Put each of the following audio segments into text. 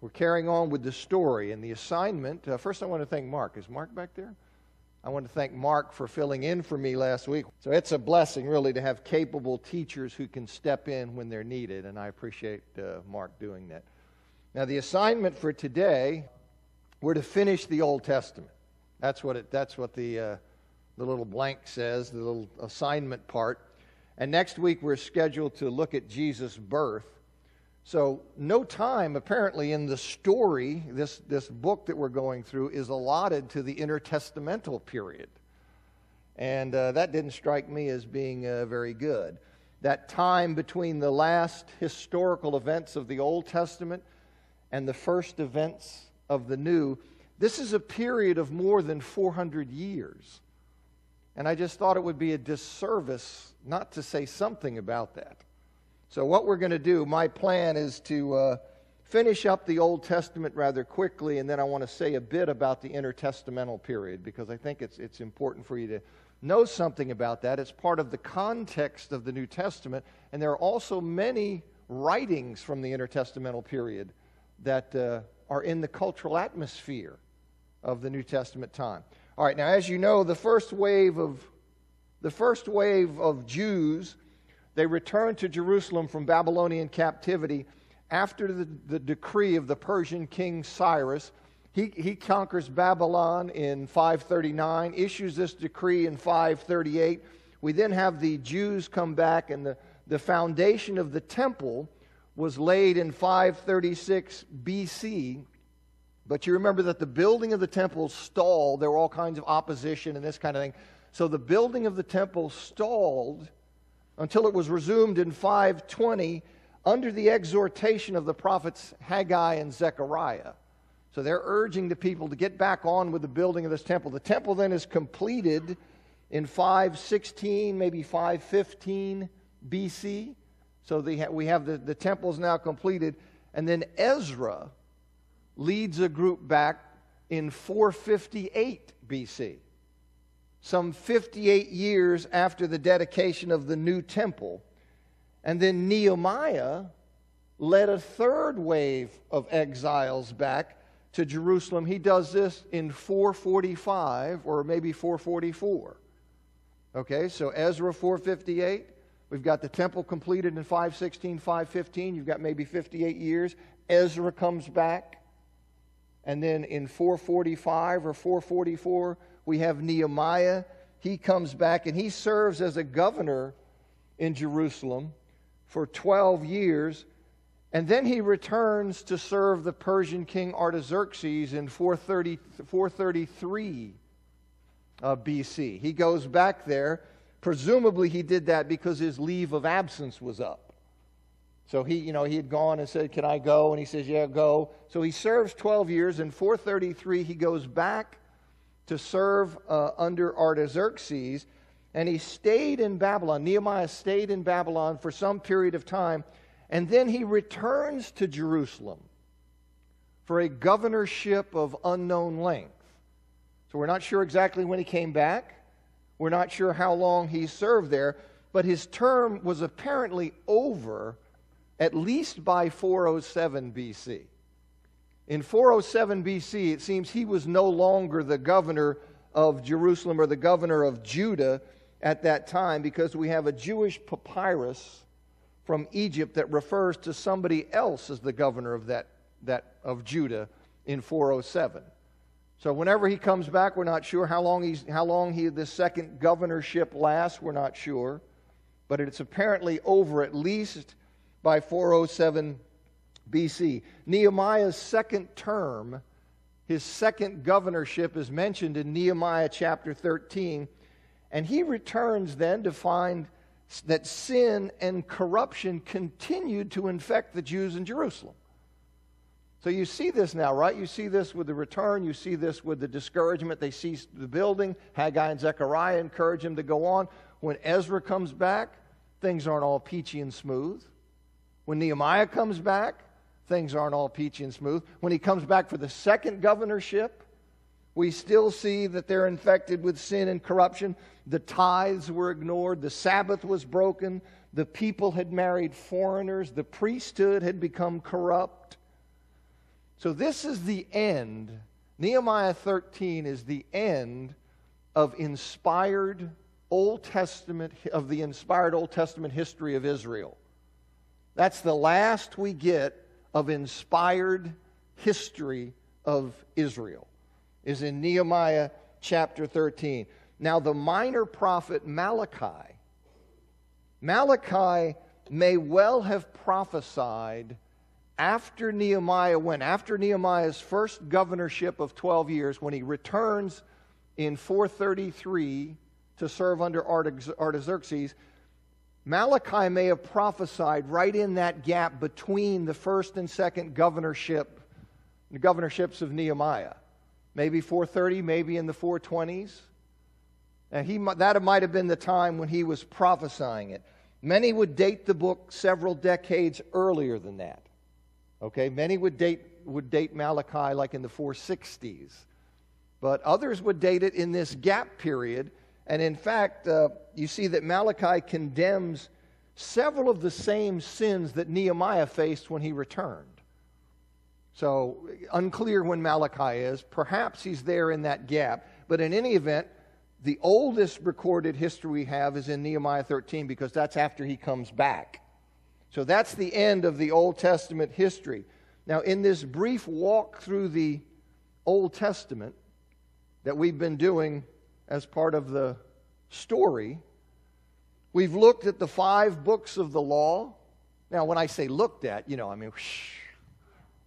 We're carrying on with the story and the assignment. First, I want to thank Mark. Is Mark back there? I want to thank Mark for filling in for me last week. So it's a blessing, really, to have capable teachers who can step in when they're needed, and I appreciate Mark doing that. Now, the assignment for today, we're to finish the Old Testament. That's what the little blank says, the little assignment part. And next week, we're scheduled to look at Jesus' birth. So no time, apparently, in the story, this book that we're going through, is allotted to the intertestamental period. And that didn't strike me as being very good. That time between the last historical events of the Old Testament and the first events of the New, this is a period of more than 400 years. And I just thought it would be a disservice not to say something about that. So what we're going to do, my plan is to finish up the Old Testament rather quickly, and then I want to say a bit about the intertestamental period, because I think it's important for you to know something about that. It's part of the context of the New Testament, and there are also many writings from the intertestamental period that are in the cultural atmosphere of the New Testament time. All right, now as you know, the first wave of Jews, they returned to Jerusalem from Babylonian captivity after the decree of the Persian king Cyrus. He conquers Babylon in 539, issues this decree in 538. We then have the Jews come back, and the foundation of the temple was laid in 536 BC. But you remember that the building of the temple stalled. There were all kinds of opposition and this kind of thing. So the building of the temple stalled until it was resumed in 520 under the exhortation of the prophets Haggai and Zechariah. So they're urging the people to get back on with the building of this temple. The temple then is completed in 516, maybe 515 BC. So we have the temple's now completed. And then Ezra leads a group back in 458 BC. Some 58 years after the dedication of the new temple. And then Nehemiah led a third wave of exiles back to Jerusalem. He does this in 445 or maybe 444. Okay, so Ezra 458. We've got the temple completed in 516, 515. You've got maybe 58 years. Ezra comes back. And then in 445 or 444, we have Nehemiah. He comes back and he serves as a governor in Jerusalem for 12 years. And then he returns to serve the Persian king Artaxerxes in 433 BC. He goes back there. Presumably he did that because his leave of absence was up. So he had gone and said, "Can I go?" And he says, "Yeah, go." So he serves 12 years. In 433, he goes back to serve under Artaxerxes, and he stayed in Babylon. Nehemiah stayed in Babylon for some period of time, and then he returns to Jerusalem for a governorship of unknown length. So we're not sure exactly when he came back. We're not sure how long he served there, but his term was apparently over at least by 407 BC. In 407 BC, it seems he was no longer the governor of Jerusalem or the governor of Judah at that time, because we have a Jewish papyrus from Egypt that refers to somebody else as the governor of of Judah in 407. So whenever he comes back, we're not sure how long this second governorship lasts. We're not sure, but it's apparently over at least by 407 BC. Nehemiah's second term, his second governorship, is mentioned in Nehemiah chapter 13, and he returns then to find that sin and corruption continued to infect the Jews in Jerusalem. So you see this now, right? You see this with the return. You see this with the discouragement. They cease the building. Haggai and Zechariah encourage him to go on. When Ezra comes back, things aren't all peachy and smooth. When Nehemiah comes back, things aren't all peachy and smooth. When he comes back for the second governorship, we still see that they're infected with sin and corruption. The tithes were ignored. The Sabbath was broken. The people had married foreigners. The priesthood had become corrupt. So this is the end. Nehemiah 13 is the end of the inspired Old Testament history of Israel. That's the last we get of inspired history of Israel, is in Nehemiah chapter 13. Now the minor prophet Malachi may well have prophesied after Nehemiah's first governorship of 12 years, when he returns in 433 to serve under Artaxerxes. Malachi may have prophesied right in that gap between the first and second governorships of Nehemiah. Maybe 430, maybe in the 420s. And that might have been the time when he was prophesying it. Many would date the book several decades earlier than that. Okay, many would date Malachi like in the 460s. But others would date it in this gap period. And in fact, you see that Malachi condemns several of the same sins that Nehemiah faced when he returned. So, unclear when Malachi is. Perhaps he's there in that gap. But in any event, the oldest recorded history we have is in Nehemiah 13, because that's after he comes back. So that's the end of the Old Testament history. Now, in this brief walk through the Old Testament that we've been doing as part of the story, we've looked at the 5 books of the law. Now, when I say looked at, I mean,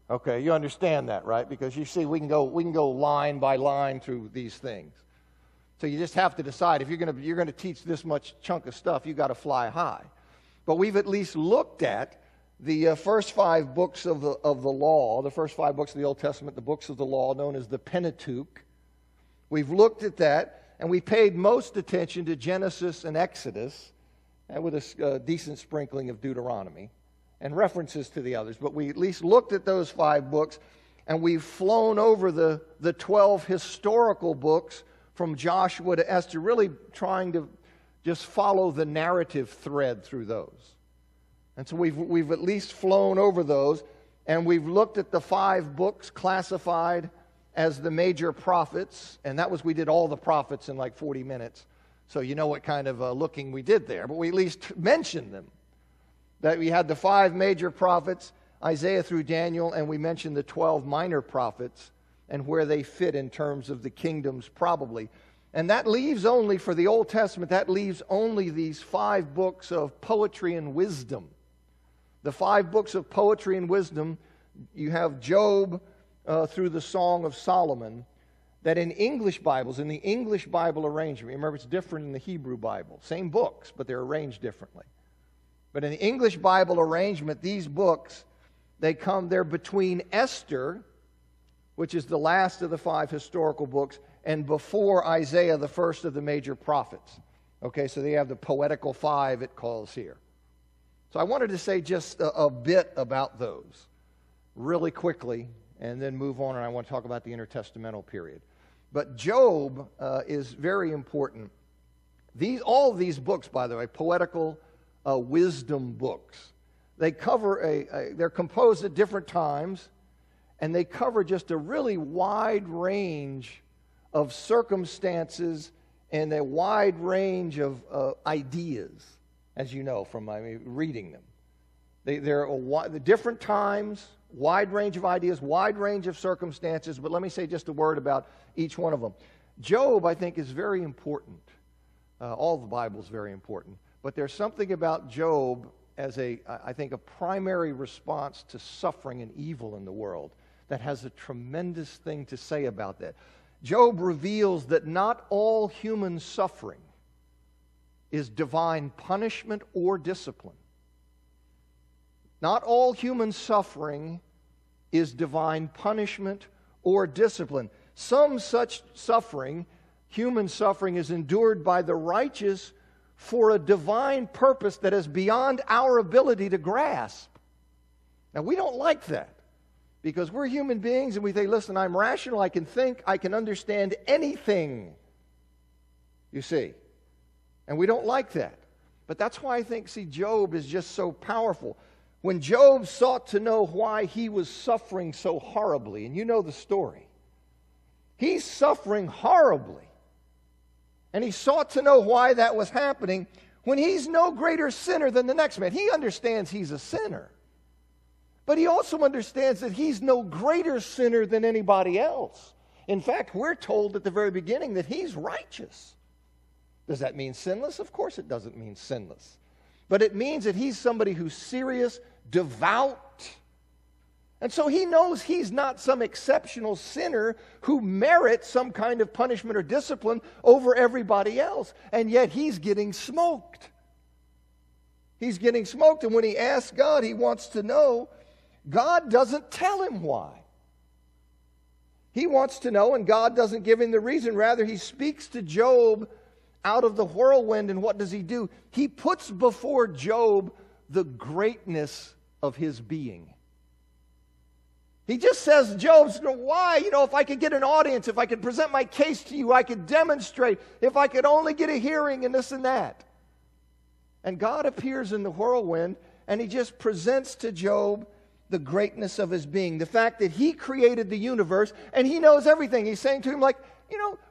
okay, you understand that, right? Because you see, we can go line by line through these things. So you just have to decide, if you're going to teach this much chunk of stuff, you've got to fly high. But we've at least looked at the first 5 books of the law, the first 5 books of the Old Testament, the books of the law known as the Pentateuch. We've looked at that, and we paid most attention to Genesis and Exodus, and with a decent sprinkling of Deuteronomy and references to the others. But we at least looked at those 5 books, and we've flown over the 12 historical books from Joshua to Esther, really trying to just follow the narrative thread through those. And so we've at least flown over those, and we've looked at the 5 books classified as the major prophets, and we did all the prophets in like 40 minutes. So you know what kind of looking we did there, but we at least mentioned them. That we had the 5 major prophets, Isaiah through Daniel, and we mentioned the 12 minor prophets and where they fit in terms of the kingdoms probably. And that leaves only, for the Old Testament, that leaves only these 5 books of poetry and wisdom. The 5 books of poetry and wisdom, you have Job through the Song of Solomon, that in English Bibles, in the English Bible arrangement, remember it's different in the Hebrew Bible. Same books, but they're arranged differently. But in the English Bible arrangement, these books, they're between Esther, which is the last of the 5 historical books, and before Isaiah, the first of the major prophets. Okay, so they have the poetical 5 it calls here. So I wanted to say just a bit about those really quickly, and then move on, and I want to talk about the intertestamental period. But Job is very important. All of these books, by the way, poetical wisdom books, they're composed at different times, and they cover just a really wide range of circumstances and a wide range of ideas, as you know from reading them. They're the different times, wide range of ideas, wide range of circumstances, but let me say just a word about each one of them. Job, I think, is very important. All the Bible is very important. But there's something about Job as I think, a primary response to suffering and evil in the world that has a tremendous thing to say about that. Job reveals that not all human suffering is divine punishment or discipline. Not all human suffering is divine punishment or discipline. Some such suffering, human suffering, is endured by the righteous for a divine purpose that is beyond our ability to grasp. Now, we don't like that because we're human beings and we think, listen, I'm rational, I can think, I can understand anything, you see. And we don't like that. But that's why I think, Job is just so powerful. when Job sought to know why he was suffering so horribly, and you know the story. He's suffering horribly. And he sought to know why that was happening when he's no greater sinner than the next man. He understands he's a sinner. But he also understands that he's no greater sinner than anybody else. In fact, we're told at the very beginning that he's righteous. Does that mean sinless? Of course it doesn't mean sinless. But it means that he's somebody who's serious, devout. And so he knows he's not some exceptional sinner who merits some kind of punishment or discipline over everybody else. And yet he's getting smoked. He's getting smoked. And when he asks God, he wants to know. God doesn't tell him why. He wants to know, and God doesn't give him the reason. Rather, he speaks to Job out of the whirlwind, and what does he do? He puts before Job the greatness of his being. He just says, Job, why? If I could get an audience, if I could present my case to you, I could demonstrate, if I could only get a hearing and this and that. And God appears in the whirlwind, and he just presents to Job the greatness of his being. The fact that he created the universe, and he knows everything. He's saying to him, like,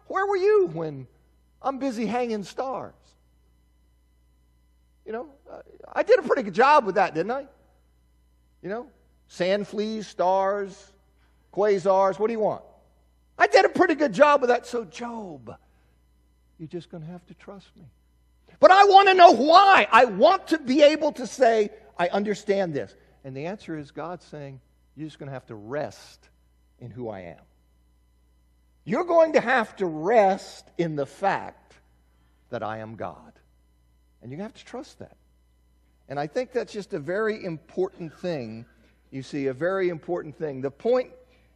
where were you when I'm busy hanging stars? I did a pretty good job with that, didn't I? Sand fleas, stars, quasars, what do you want? I did a pretty good job with that. So, Job, you're just going to have to trust me. But I want to know why. I want to be able to say, I understand this. And the answer is God saying, you're just going to have to rest in who I am. You're going to have to rest in the fact that I am God. And you have to trust that. And I think that's just a very important thing. You see, a very important thing. The point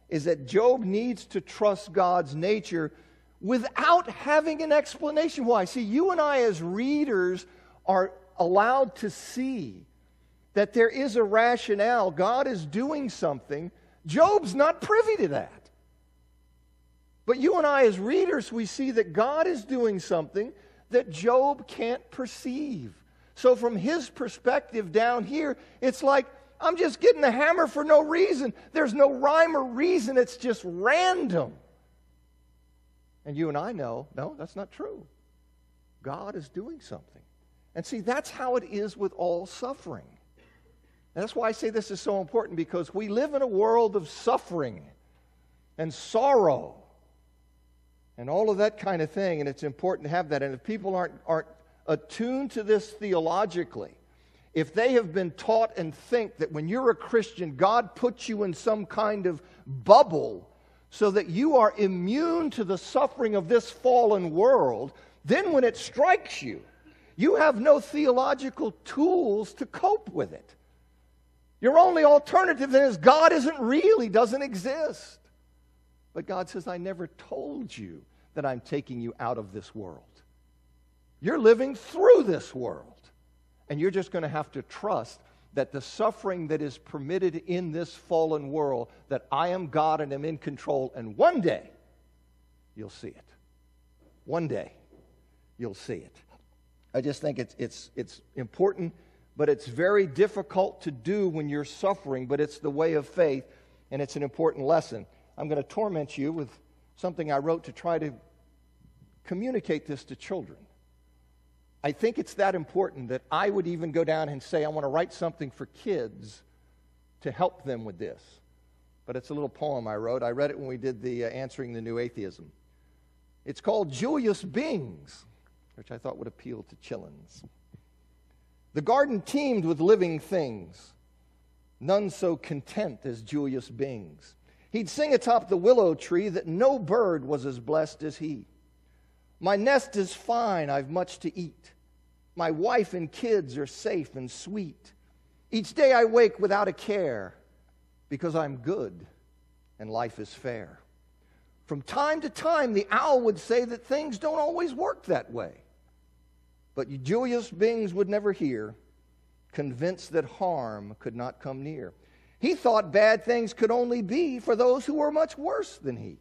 is that Job needs to trust God's nature without having an explanation why. See, you and I as readers are allowed to see that there is a rationale. God is doing something. Job's not privy to that. But you and I as readers, we see that God is doing something that Job can't perceive. So from his perspective down here, it's like, I'm just getting the hammer for no reason. There's no rhyme or reason. It's just random. And you and I know, no, that's not true. God is doing something. And see, that's how it is with all suffering. And that's why I say this is so important, because we live in a world of suffering and sorrow and all of that kind of thing, and it's important to have that. And if people aren't attuned to this theologically, if they have been taught and think that when you're a Christian, God puts you in some kind of bubble so that you are immune to the suffering of this fallen world, then when it strikes you, you have no theological tools to cope with it. Your only alternative then is God isn't real, He doesn't exist. But God says, I never told you that I'm taking you out of this world. You're living through this world. And you're just going to have to trust that the suffering that is permitted in this fallen world, that I am God and am in control, and one day you'll see it. One day you'll see it. I just think it's important, but it's very difficult to do when you're suffering, but it's the way of faith, and it's an important lesson. I'm going to torment you with something I wrote to try to communicate this to children. I think it's that important that I would even go down and say I want to write something for kids to help them with this. But it's a little poem I wrote. I read it when we did the Answering the New Atheism. It's called Julius Bings, which I thought would appeal to chillins. The garden teemed with living things, none so content as Julius Bings. He'd sing atop the willow tree that no bird was as blessed as he. My nest is fine, I've much to eat. My wife and kids are safe and sweet. Each day I wake without a care, because I'm good and life is fair. From time to time, the owl would say that things don't always work that way. But Julius Bings would never hear, convinced that harm could not come near. He thought bad things could only be for those who were much worse than he.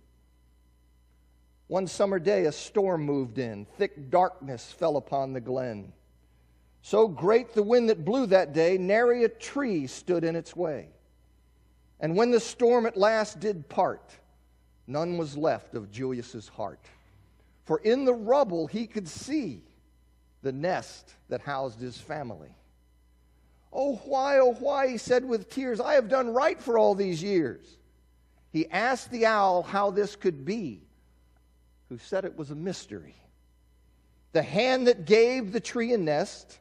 One summer day, a storm moved in. Thick darkness fell upon the glen. So great the wind that blew that day, nary a tree stood in its way. And when the storm at last did part, none was left of Julius's heart. For in the rubble he could see the nest that housed his family. Oh, why, he said with tears, I have done right for all these years. He asked the owl how this could be, who said it was a mystery. The hand that gave the tree a nest,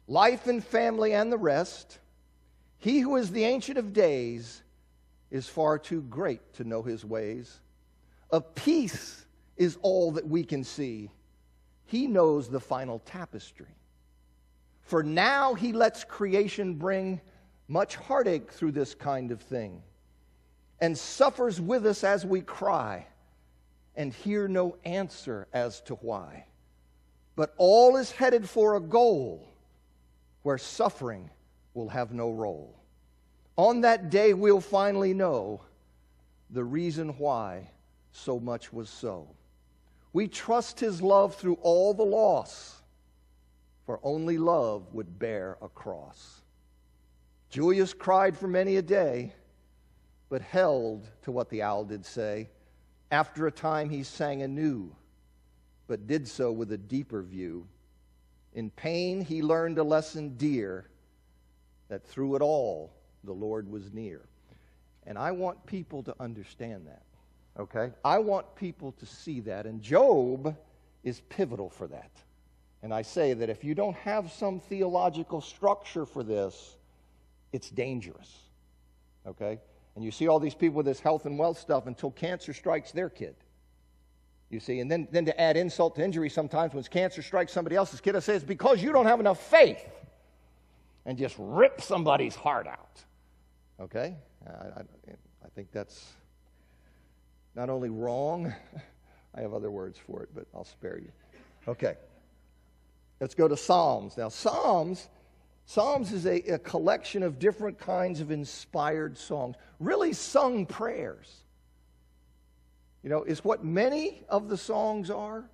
life and family and the rest, he who is the Ancient of Days is far too great to know his ways. A piece is all that we can see. He knows the final tapestry. For now he lets creation bring much heartache through this kind of thing, and suffers with us as we cry, and hear no answer as to why. But all is headed for a goal where suffering will have no role. On that day we'll finally know the reason why so much was so. We trust his love through all the loss, for only love would bear a cross. Julius cried for many a day, but held to what the owl did say. After a time he sang anew, but did so with a deeper view. In pain he learned a lesson dear, that through it all the Lord was near. And I want people to understand that. Okay? I want people to see that. And Job is pivotal for that. And I say that if you don't have some theological structure for this, it's dangerous. Okay? And you see all these people with this health and wealth stuff until cancer strikes their kid. You see, and then to add insult to injury sometimes when cancer strikes somebody else's kid, I say it's because you don't have enough faith. And just rip somebody's heart out. Okay? I think that's not only wrong, I have other words for it, but I'll spare you. Okay. Let's go to Psalms. Now, Psalms is a collection of different kinds of inspired songs, really sung prayers. You know, is what many of the songs are.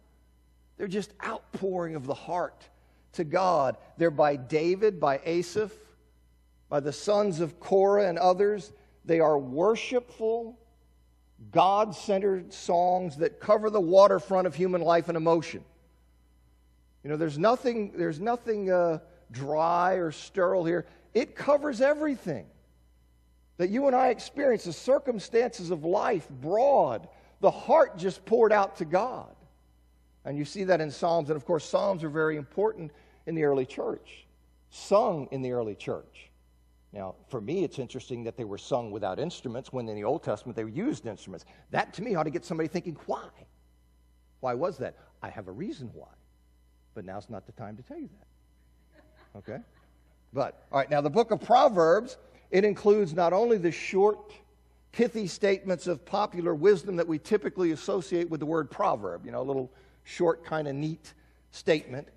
They're just outpouring of the heart to God. They're by David, by Asaph, by the sons of Korah and others. They are worshipful, God-centered songs that cover the waterfront of human life and emotion. You know, there's nothing dry or sterile here. It covers everything that you and I experience, the circumstances of life, broad. The heart just poured out to God. And you see that in Psalms. And of course, Psalms are very important in the early church, sung in the early church. Now, for me, it's interesting that they were sung without instruments when in the Old Testament they used instruments. That, to me, ought to get somebody thinking, why? Why was that? I have a reason why. But now's not the time to tell you that. Okay? But, all right, now the book of Proverbs, it includes not only the short, pithy statements of popular wisdom that we typically associate with the word proverb, you know, a little short, kind of neat statement.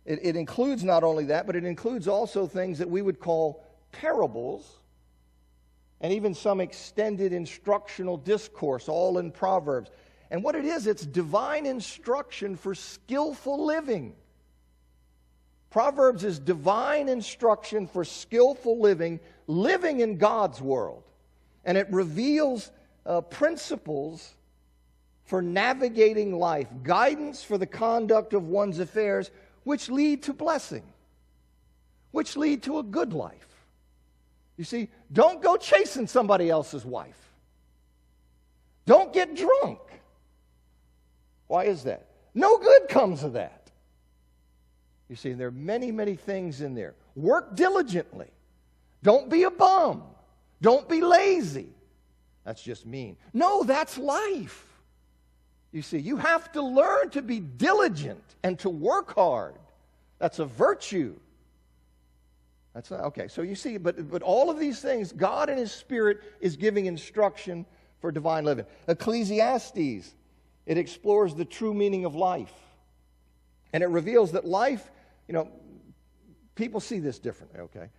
It includes not only that, but it includes also things that we would call parables, and even some extended instructional discourse, all in Proverbs. And what it is, it's divine instruction for skillful living. Proverbs is divine instruction for skillful living, living in God's world. And it reveals principles for navigating life, guidance for the conduct of one's affairs, which lead to blessing, which lead to a good life. You see, don't go chasing somebody else's wife. Don't get drunk. Why is that? No good comes of that. You see, there are many, many things in there. Work diligently. Don't be a bum. Don't be lazy. That's just mean. No, that's life. You see, you have to learn to be diligent and to work hard. That's a virtue. That's not, okay, so you see, but all of these things, God in His Spirit is giving instruction for divine living. Ecclesiastes, it explores the true meaning of life. And it reveals that life, you know, people see this differently, okay?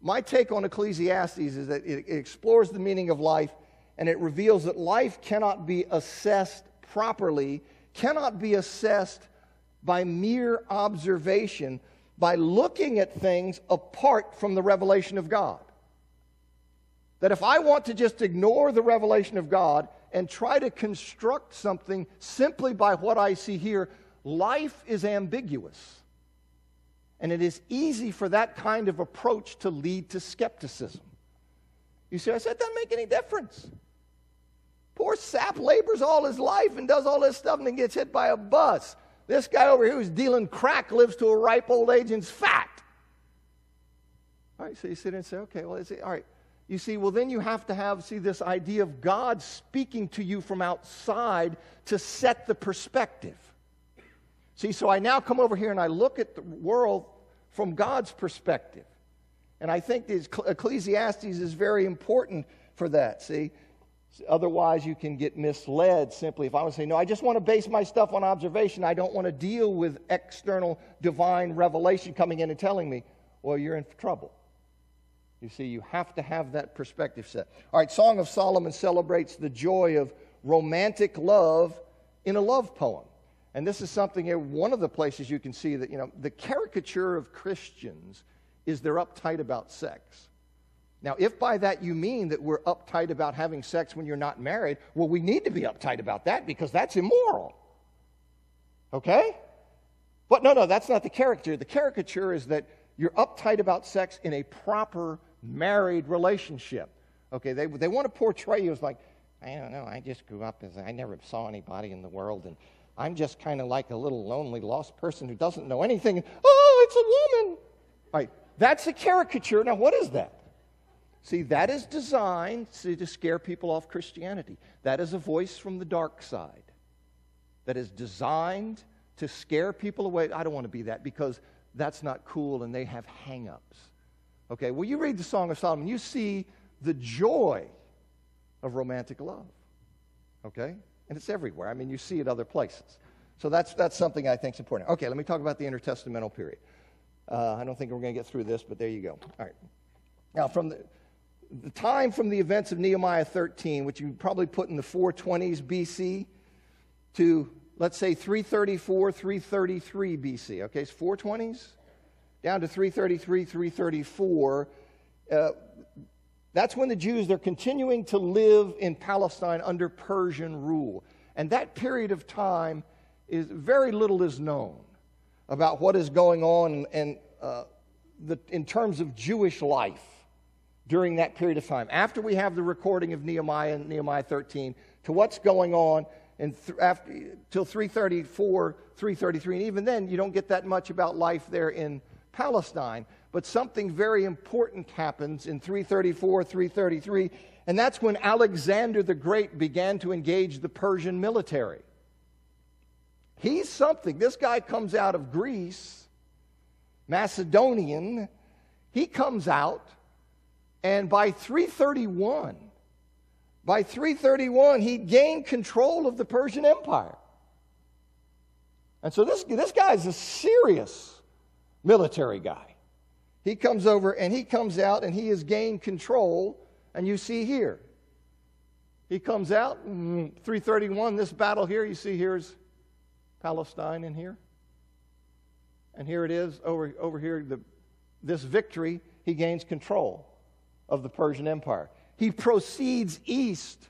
My take on Ecclesiastes is that it explores the meaning of life, and it reveals that life cannot be assessed properly, cannot be assessed by mere observation, by looking at things apart from the revelation of God. That if I want to just ignore the revelation of God and try to construct something simply by what I see here, life is ambiguous. And it is easy for that kind of approach to lead to skepticism. You see, I said, it doesn't make any difference. Poor sap labors all his life and does all this stuff and then gets hit by a bus. This guy over here who's dealing crack lives to a ripe old age and's fat. All right, so you sit there and say, okay, well, all right. You see, well, then you have to have, this idea of God speaking to you from outside to set the perspective. See, so I now come over here and I look at the world from God's perspective. And I think this Ecclesiastes is very important for that, see. Otherwise, you can get misled simply. If I would say, no, I just want to base my stuff on observation. I don't want to deal with external divine revelation coming in and telling me, well, you're in trouble. You see, you have to have that perspective set. All right, Song of Solomon celebrates the joy of romantic love in a love poem. And this is something here, one of the places you can see that, the caricature of Christians is they're uptight about sex. Now, if by that you mean that we're uptight about having sex when you're not married, well, we need to be uptight about that because that's immoral. Okay? But no, that's not the caricature. The caricature is that you're uptight about sex in a proper married relationship. Okay, they want to portray you as like, I don't know, I just grew up as, I never saw anybody in the world, and I'm just kind of like a little lonely, lost person who doesn't know anything. Oh, it's a woman. All right, that's a caricature. Now, what is that? See, that is designed to scare people off Christianity. That is a voice from the dark side that is designed to scare people away. I don't want to be that because that's not cool and they have hang-ups. Okay, well, you read the Song of Solomon, you see the joy of romantic love. Okay? And it's everywhere. I mean, you see it other places. So that's something I think is important. Okay, let me talk about the intertestamental period. I don't think we're going to get through this, but there you go. All right. Now, from the time from the events of Nehemiah 13, which you probably put in the 420s BC, to, let's say, 334, 333 BC. Okay, it's 420s down to 333, 334. That's when the Jews, they're continuing to live in Palestine under Persian rule. And that period of time, is very little is known about what is going on in terms of Jewish life during that period of time. After we have the recording of Nehemiah and Nehemiah 13, to what's going on till 334, 333, and even then you don't get that much about life there in Palestine. But something very important happens in 334, 333, and that's when Alexander the Great began to engage the Persian military. He's something. This guy comes out of Greece, Macedonian. He comes out, and by 331, he gained control of the Persian Empire. And so this guy's a serious military guy. He comes over and he comes out and he has gained control, and you see here. He comes out, 331, this battle here, you see here's Palestine in here. And here it is, over here, this victory, he gains control of the Persian Empire. He proceeds east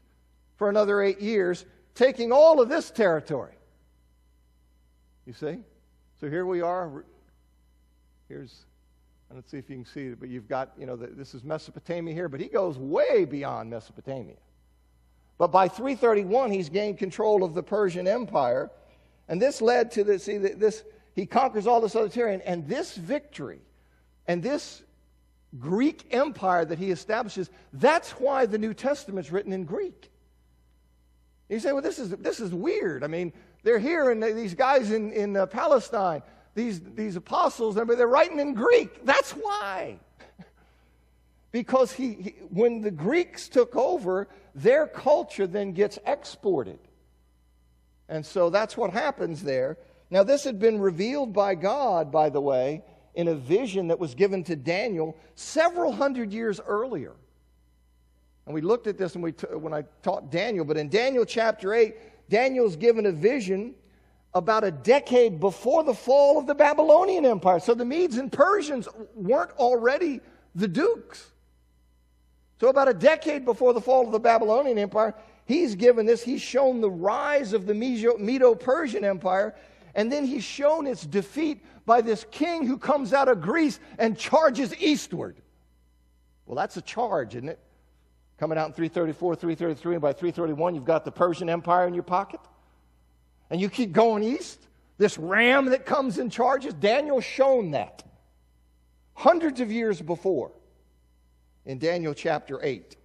for another 8 years, taking all of this territory. You see? So here we are. Here's, let's see if you can see it, but you've got, this is Mesopotamia here, but he goes way beyond Mesopotamia. But by 331, he's gained control of the Persian Empire, and this led to he conquers all this other territory, and this victory, and this Greek empire that he establishes, that's why the New Testament's written in Greek. You say, well, this is weird. I mean, they're here, and these guys in Palestine, these apostles, they're writing in Greek. That's why. Because when the Greeks took over, their culture then gets exported. And so that's what happens there. Now, this had been revealed by God, by the way, in a vision that was given to Daniel several hundred years earlier. And we looked at this when I taught Daniel, but in Daniel chapter 8, Daniel's given a vision about a decade before the fall of the Babylonian Empire. So the Medes and Persians weren't already the dukes. So about a decade before the fall of the Babylonian Empire, he's given this. He's shown the rise of the Medo-Persian Empire, and then he's shown its defeat by this king who comes out of Greece and charges eastward. Well, that's a charge, isn't it? Coming out in 334, 333, and by 331, you've got the Persian Empire in your pocket. And you keep going east. This ram that comes and charges, Daniel's shown that hundreds of years before in Daniel chapter 8.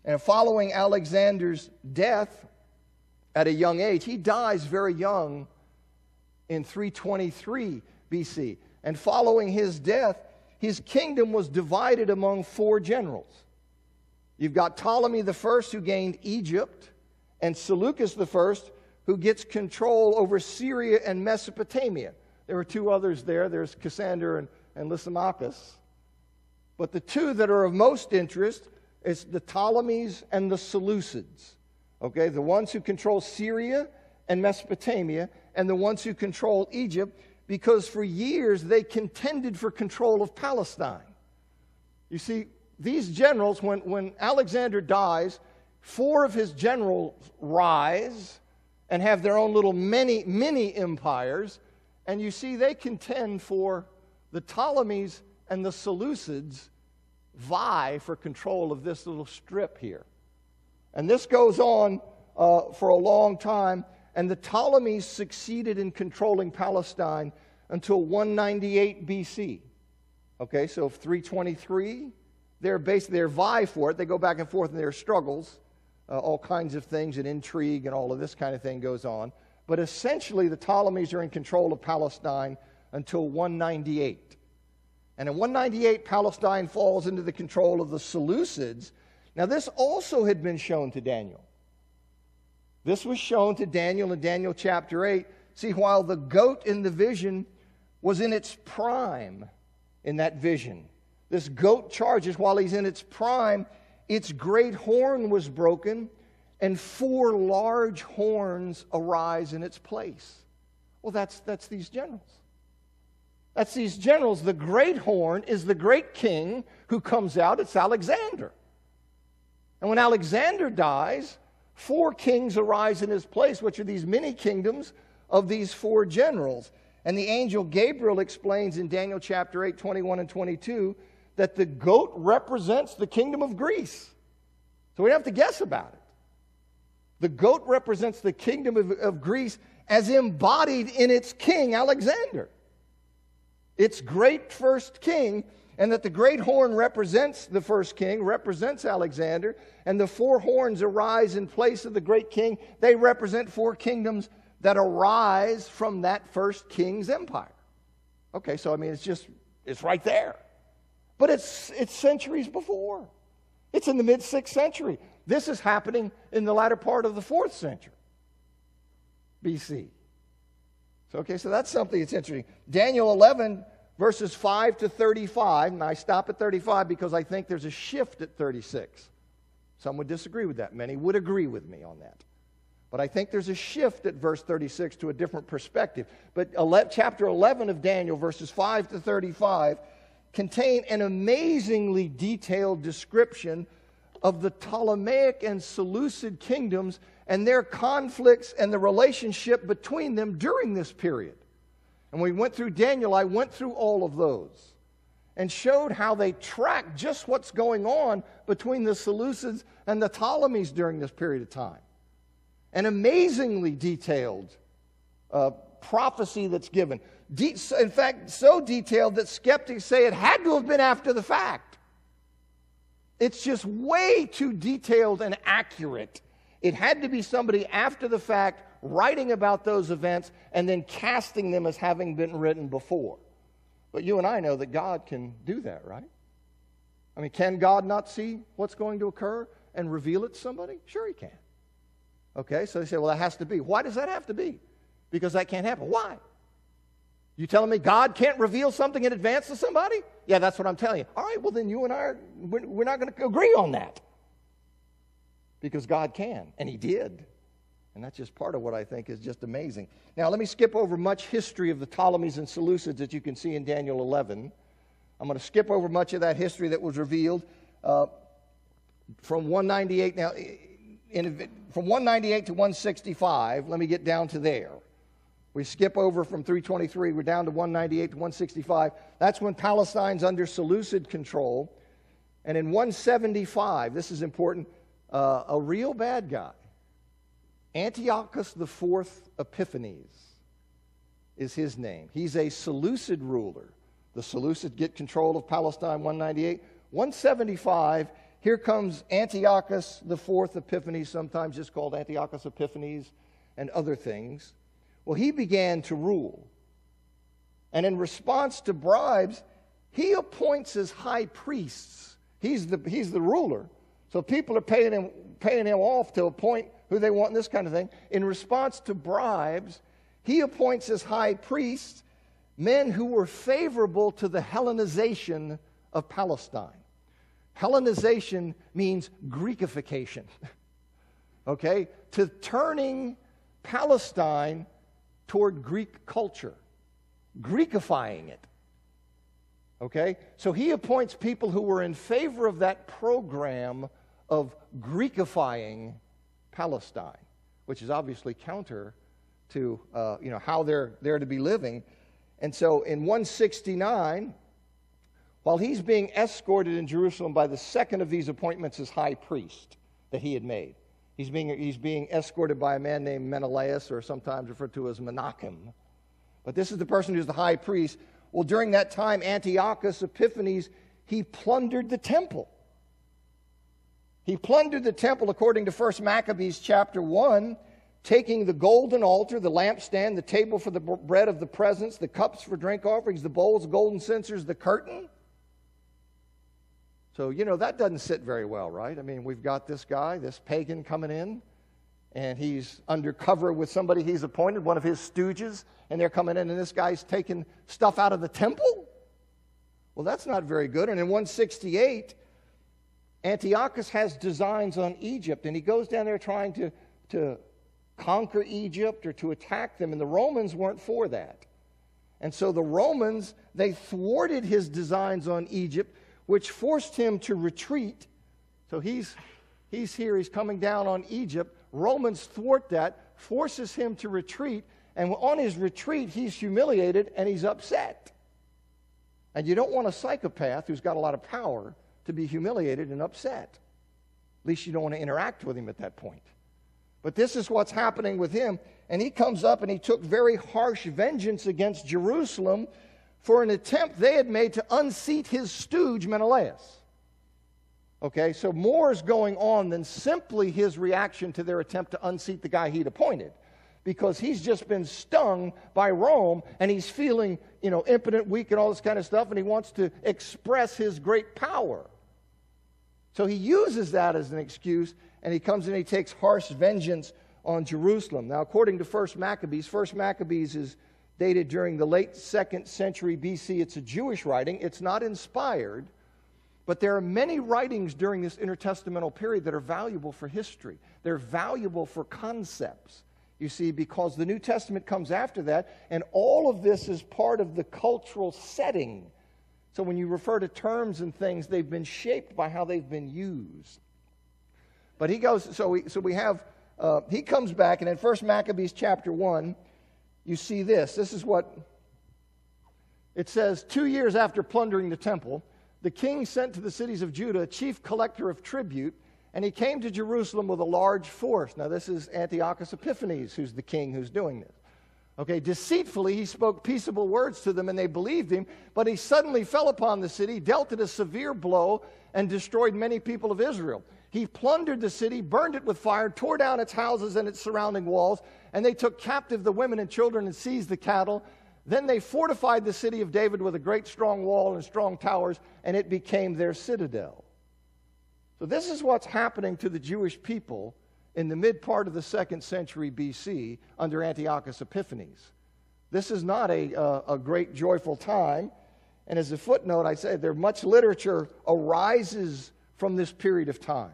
And following Alexander's death at a young age, he dies very young in 323 BC. And following his death, his kingdom was divided among 4 generals. You've got Ptolemy the First, who gained Egypt, and Seleucus the First, who gets control over Syria and Mesopotamia. There were 2 others there. There's Cassander and Lysimachus. But the 2 that are of most interest is the Ptolemies and the Seleucids. Okay, the ones who control Syria and Mesopotamia, and the ones who control Egypt, because for years they contended for control of Palestine. You see, these generals, when Alexander dies, 4 of his generals rise and have their own little mini empires, and you see they contend for the Ptolemies and the Seleucids vie for control of this little strip here. And this goes on for a long time, and the Ptolemies succeeded in controlling Palestine until 198 BC. Okay, so 323, they're vie for it. They go back and forth in their struggles. All kinds of things and intrigue and all of this kind of thing goes on. But essentially, the Ptolemies are in control of Palestine until 198. And in 198, Palestine falls into the control of the Seleucids. Now, this also had been shown to Daniel. This was shown to Daniel in Daniel chapter 8. See, while the goat in the vision was in its prime in that vision, this goat charges while he's in its prime. Its great horn was broken, and 4 large horns arise in its place. Well, that's these generals. That's these generals. The great horn is the great king who comes out. It's Alexander. And when Alexander dies, 4 kings arise in his place, which are these mini kingdoms of these 4 generals. And the angel Gabriel explains in Daniel chapter 8, 21 and 22, that the goat represents the kingdom of Greece. So we don't have to guess about it. The goat represents the kingdom of Greece as embodied in its king, Alexander. Its great first king, and that the great horn represents the first king, represents Alexander, and the 4 horns arise in place of the great king. They represent 4 kingdoms that arise from that first king's empire. Okay, so I mean, it's right there. But it's centuries before. It's in the mid-6th century. This is happening in the latter part of the 4th century BC. So that's something that's interesting. Daniel 11, verses 5 to 35, and I stop at 35 because I think there's a shift at 36. Some would disagree with that. Many would agree with me on that. But I think there's a shift at verse 36 to a different perspective. But chapter 11 of Daniel, verses 5 to 35, contain an amazingly detailed description of the Ptolemaic and Seleucid kingdoms and their conflicts and the relationship between them during this period. And when we went through Daniel, I went through all of those and showed how they track just what's going on between the Seleucids and the Ptolemies during this period of time. An amazingly detailed prophecy that's given. In fact, so detailed that skeptics say it had to have been after the fact. It's just way too detailed and accurate. It had to be somebody after the fact writing about those events and then casting them as having been written before. But you and I know that God can do that, right? I mean, can God not see what's going to occur and reveal it to somebody? Sure he can. Okay, so they say, well, that has to be. Why does that have to be? Because that can't happen. Why? You telling me God can't reveal something in advance to somebody? Yeah, that's what I'm telling you. All right, well, then you and I, we're not going to agree on that. Because God can, and he did. And that's just part of what I think is just amazing. Now, let me skip over much history of the Ptolemies and Seleucids that you can see in Daniel 11. I'm going to skip over much of that history that was revealed from 198. Now, from 198 to 165, let me get down to there. We skip over from 323, we're down to 198 to 165. That's when Palestine's under Seleucid control. And in 175, this is important, a real bad guy, Antiochus IV Epiphanes is his name. He's a Seleucid ruler. The Seleucids get control of Palestine, 198. 175, here comes Antiochus IV Epiphanes, sometimes just called Antiochus Epiphanes, and other things. Well, he began to rule. And in response to bribes, he appoints as high priests. He's the ruler. So people are paying him off to appoint who they want and this kind of thing. In response to bribes, he appoints as high priests men who were favorable to the Hellenization of Palestine. Hellenization means Greekification. Okay? To turning Palestine toward Greek culture. Greekifying it. Okay? So he appoints people who were in favor of that program of Greekifying Palestine, which is obviously counter to how they're to be living. And so in 169, while he's being escorted in Jerusalem by the second of these appointments as high priest that he had made, he's being escorted by a man named Menelaus, or sometimes referred to as Menachem. But this is the person who's the high priest. Well, during that time, Antiochus Epiphanes, he plundered the temple. He plundered the temple according to 1 Maccabees chapter 1, taking the golden altar, the lampstand, the table for the bread of the presence, the cups for drink offerings, the bowls, golden censers, the curtain. So, that doesn't sit very well, right? I mean, we've got this guy, this pagan coming in, and he's undercover with somebody he's appointed, one of his stooges, and they're coming in, and this guy's taking stuff out of the temple? Well, that's not very good. And in 168, Antiochus has designs on Egypt, and he goes down there trying to conquer Egypt or to attack them, and the Romans weren't for that. And so the Romans, they thwarted his designs on Egypt, which forced him to retreat. So he's here, he's coming down on Egypt. Romans thwart that, forces him to retreat, and on his retreat, he's humiliated and he's upset. And you don't want a psychopath who's got a lot of power to be humiliated and upset. At least you don't want to interact with him at that point. But this is what's happening with him. And he comes up and he took very harsh vengeance against Jerusalem for an attempt they had made to unseat his stooge Menelaus. Okay, so more is going on than simply his reaction to their attempt to unseat the guy he'd appointed. Because he's just been stung by Rome, and he's feeling, impotent, weak, and all this kind of stuff, and he wants to express his great power. So he uses that as an excuse, and he comes in and he takes harsh vengeance on Jerusalem. Now, according to 1 Maccabees is dated during the late 2nd century BC. It's a Jewish writing. It's not inspired, but there are many writings during this intertestamental period that are valuable for history. They're valuable for concepts. You see, because the New Testament comes after that, and all of this is part of the cultural setting. So when you refer to terms and things, they've been shaped by how they've been used. But he goes, he comes back, and in 1 Maccabees chapter 1, you see this. This is what it says. 2 years after plundering the temple, the king sent to the cities of Judah a chief collector of tribute, and he came to Jerusalem with a large force. Now, this is Antiochus Epiphanes, who's the king who's doing this. Okay, deceitfully, he spoke peaceable words to them, and they believed him. But he suddenly fell upon the city, dealt it a severe blow, and destroyed many people of Israel. He plundered the city, burned it with fire, tore down its houses and its surrounding walls, and they took captive the women and children and seized the cattle. Then they fortified the city of David with a great strong wall and strong towers, and it became their citadel. So this is what's happening to the Jewish people in the mid part of the 2nd century BC under Antiochus Epiphanes. This is not a great joyful time. And as a footnote, I say much literature arises from this period of time.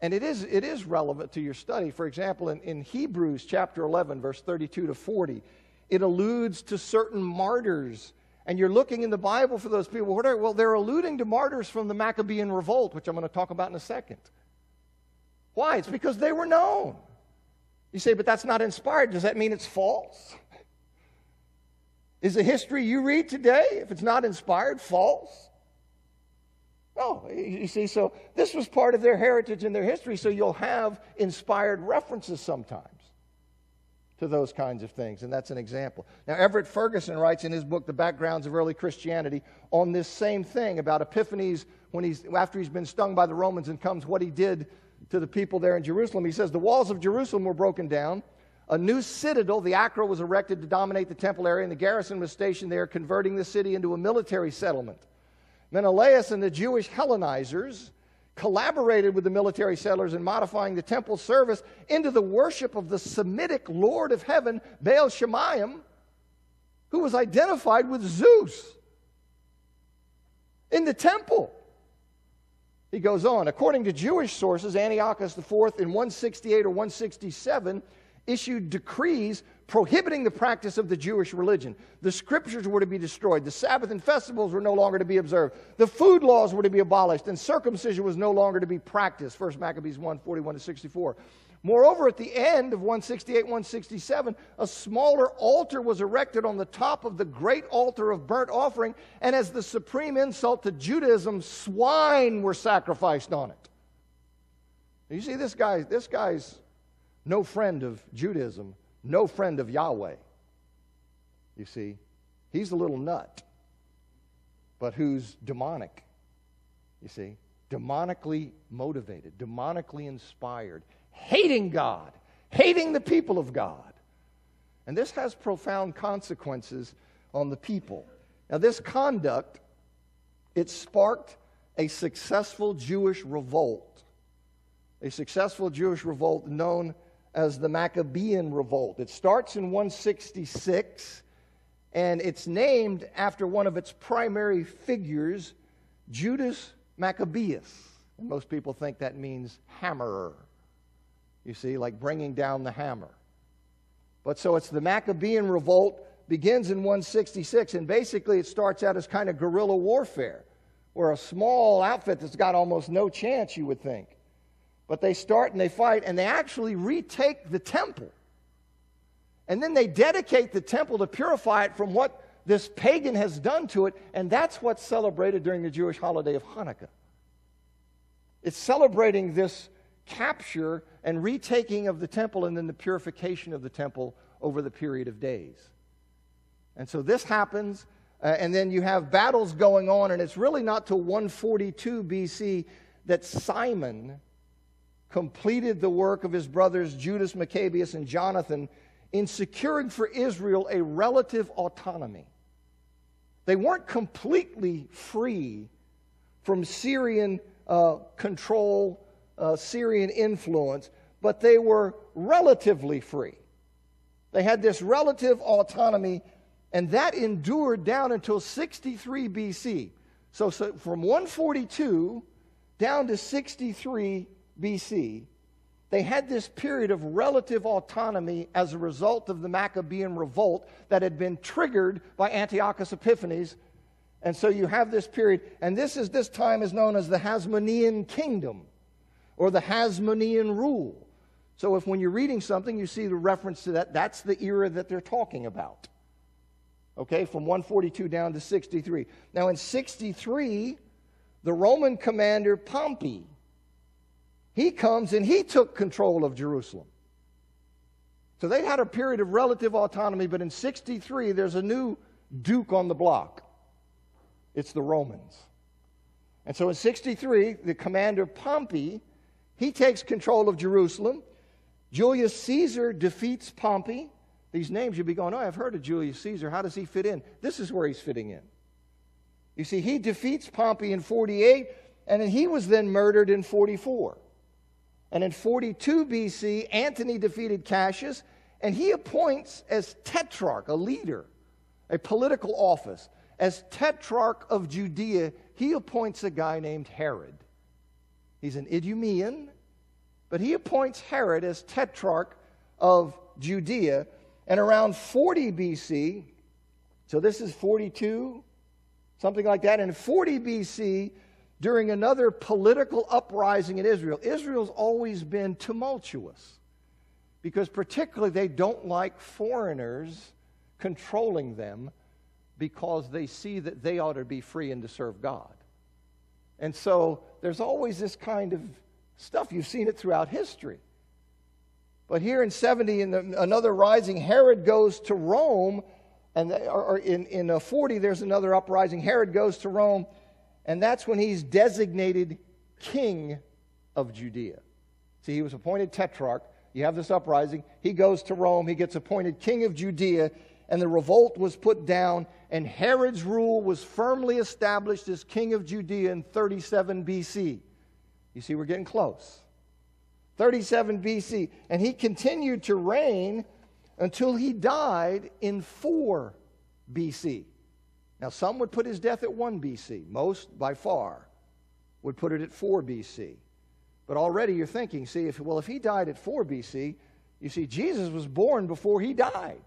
And it is relevant to your study. For example, in Hebrews chapter 11, verse 32 to 40, it alludes to certain martyrs. And you're looking in the Bible for those people. Well, they're alluding to martyrs from the Maccabean revolt, which I'm going to talk about in a second. Why? It's because they were known. You say, but that's not inspired. Does that mean it's false? Is the history you read today, if it's not inspired, false? No, you see, so this was part of their heritage and their history, so you'll have inspired references sometimes to those kinds of things, and that's an example. Now, Everett Ferguson writes in his book, The Backgrounds of Early Christianity, on this same thing about Epiphanes, after he's been stung by the Romans and comes what he did to the people there in Jerusalem. He says, the walls of Jerusalem were broken down. A new citadel, the Acra, was erected to dominate the temple area, and the garrison was stationed there, converting the city into a military settlement. Menelaus and the Jewish Hellenizers collaborated with the military settlers in modifying the temple service into the worship of the Semitic Lord of Heaven, Baal Shemayim, who was identified with Zeus in the temple. He goes on. According to Jewish sources, Antiochus IV in 168 or 167 issued decrees prohibiting the practice of the Jewish religion. The scriptures were to be destroyed. The Sabbath and festivals were no longer to be observed. The food laws were to be abolished, and circumcision was no longer to be practiced. 1 Maccabees 1, 41 to 64. Moreover, at the end of 168, 167, a smaller altar was erected on the top of the great altar of burnt offering, and as the supreme insult to Judaism, swine were sacrificed on it. You see, this guy's no friend of Judaism, no friend of Yahweh. You see, he's a little nut, but who's demonic. You see, demonically motivated, demonically inspired, hating God, hating the people of God. And this has profound consequences on the people. Now, this conduct, it sparked a successful Jewish revolt. A successful Jewish revolt known as the Maccabean Revolt. It starts in 166, and it's named after one of its primary figures, Judas Maccabeus. And most people think that means hammerer. You see, like bringing down the hammer. But so it's the Maccabean Revolt, begins in 166, and basically it starts out as kind of guerrilla warfare, where a small outfit that's got almost no chance, you would think. But they start and they fight, and they actually retake the temple. And then they dedicate the temple to purify it from what this pagan has done to it, and that's what's celebrated during the Jewish holiday of Hanukkah. It's celebrating this capture and retaking of the temple and then the purification of the temple over the period of days. And so this happens, and then you have battles going on, and it's really not till 142 BC that Simon completed the work of his brothers Judas Maccabeus and Jonathan in securing for Israel a relative autonomy. They weren't completely free from Syrian control, Syrian influence, but they were relatively free. They had this relative autonomy, and that endured down until 63 BC. So from 142 down to 63 BC, they had this period of relative autonomy as a result of the Maccabean revolt that had been triggered by Antiochus Epiphanes. And so you have this period, and this time is known as the Hasmonean kingdom, or the Hasmonean rule. So if when you're reading something, you see the reference to that, that's the era that they're talking about. Okay, from 142 down to 63. Now in 63, the Roman commander Pompey, he comes and he took control of Jerusalem. So they had a period of relative autonomy, but in 63, there's a new duke on the block. It's the Romans. And so in 63, the commander Pompey, he takes control of Jerusalem. Julius Caesar defeats Pompey. These names you'd be going, oh, I've heard of Julius Caesar. How does he fit in? This is where he's fitting in. You see, he defeats Pompey in 48, and then he was then murdered in 44. And in 42 BC, Antony defeated Cassius, and he appoints as tetrarch, a leader, a political office. As tetrarch of Judea, he appoints a guy named Herod. He's an Idumean. But he appoints Herod as tetrarch of Judea, and around 40 BC, so this is 42, something like that, and 40 BC, during another political uprising in Israel. Israel's always been tumultuous because particularly they don't like foreigners controlling them because they see that they ought to be free and to serve God. And so there's always this kind of stuff. You've seen it throughout history. But here in 70, in another rising, Herod goes to Rome, and in 40 there's another uprising. Herod goes to Rome, and that's when he's designated king of Judea. See, he was appointed tetrarch. You have this uprising. He goes to Rome. He gets appointed king of Judea, and the revolt was put down, and Herod's rule was firmly established as king of Judea in 37 BC. You see, we're getting close. 37 BC. And he continued to reign until he died in 4 BC. Now, some would put his death at 1 BC. Most, by far, would put it at 4 BC. But already you're thinking, see, if he died at 4 BC, you see, Jesus was born before he died.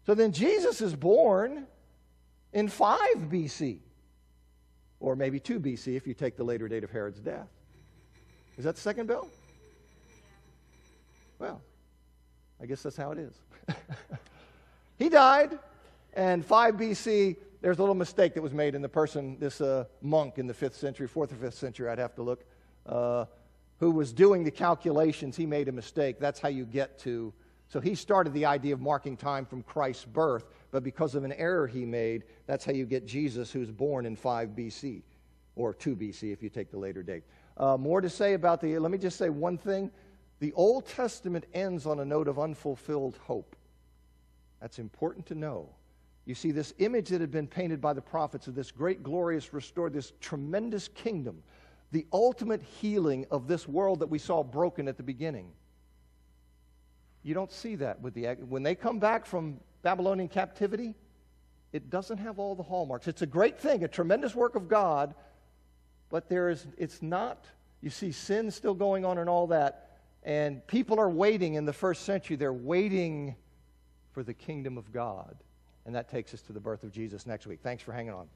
So then Jesus is born in 5 BC. Or maybe 2 BC if you take the later date of Herod's death. Is that the second bill? Well, I guess that's how it is. He died, and 5 BC, there's a little mistake that was made in the person, this monk in the 5th century, 4th or 5th century, I'd have to look, who was doing the calculations. He made a mistake. That's how you get to... So he started the idea of marking time from Christ's birth, but because of an error he made, that's how you get Jesus, who's born in 5 BC, or 2 BC if you take the later date. More to say about let me just say one thing. The Old Testament ends on a note of unfulfilled hope. That's important to know. You see, this image that had been painted by the prophets of this great, glorious, restored, this tremendous kingdom, the ultimate healing of this world that we saw broken at the beginning. You don't see that when they come back from Babylonian captivity. It doesn't have all the hallmarks. It's a great thing, a tremendous work of God, but it's not, you see sin still going on and all that, and people are waiting in the 1st century. They're waiting for the kingdom of God, and that takes us to the birth of Jesus next week. Thanks for hanging on.